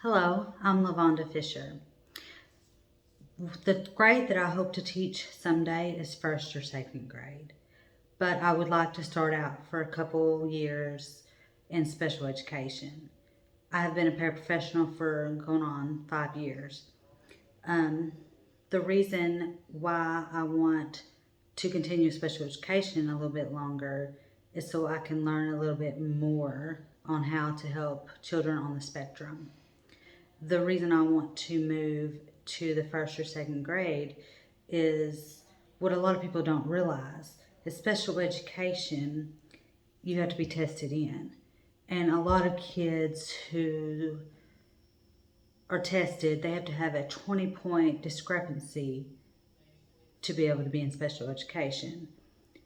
Hello, I'm LaVonda Fisher. The grade that I hope to teach someday is first or second grade, but I would like to start out for a couple years in special education. I have been a paraprofessional for going on 5 years. Um, the reason why I want to continue special education a little bit longer is so I can learn a little bit more on how to help children on the spectrum. The reason I want to move to the first or second grade is what a lot of people don't realize is special education, you have to be tested in. And a lot of kids who are tested, they have to have a 20-point discrepancy to be able to be in special education.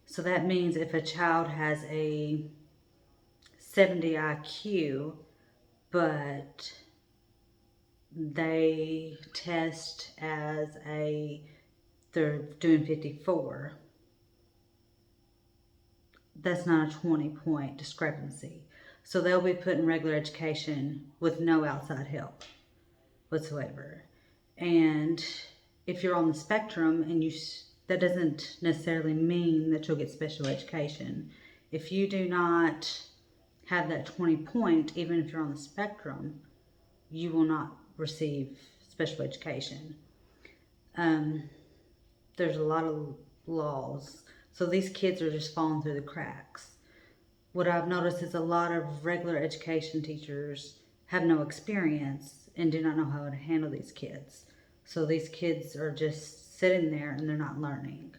So that means if a child has a 70 IQ, but they test as they're doing 54, that's not a 20-point discrepancy. So they'll be put in regular education with no outside help whatsoever. And if you're on the spectrum and that doesn't necessarily mean that you'll get special education. If you do not have that 20 point, even if you're on the spectrum, you will not receive special education. There's a lot of laws. So these kids are just falling through the cracks. What I've noticed is a lot of regular education teachers have no experience and do not know how to handle these kids. So these kids are just sitting there and they're not learning.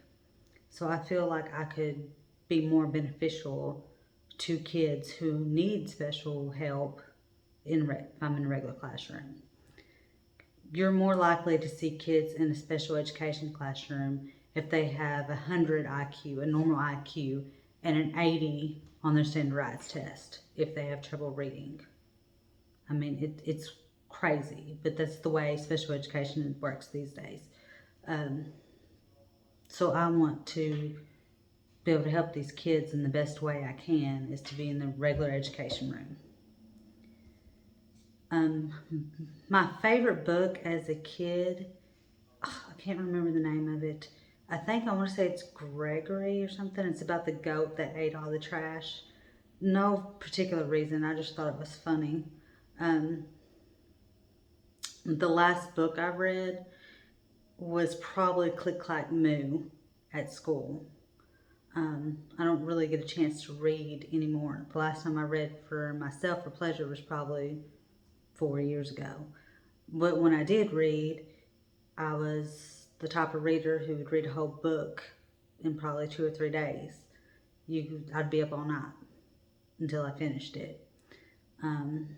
So I feel like I could be more beneficial to kids who need special help if I'm in a regular classroom. You're more likely to see kids in a special education classroom if they have 100 IQ, a normal IQ, and an 80 on their standardized test if they have trouble reading. I mean, it's crazy, but that's the way special education works these days. So I want to be able to help these kids in the best way I can is to be in the regular education room. My favorite book as a kid, I can't remember the name of it. I think I want to say it's Gregory or something. It's about the goat that ate all the trash. No particular reason. I just thought it was funny. The last book I read was probably Click Clack Moo at school. I don't really get a chance to read anymore. The last time I read for myself for pleasure was probably 4 years ago. But when I did read, I was the type of reader who would read a whole book in probably 2 or 3 days. I'd be up all night until I finished it. And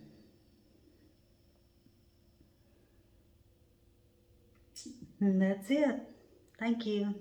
that's it. Thank you.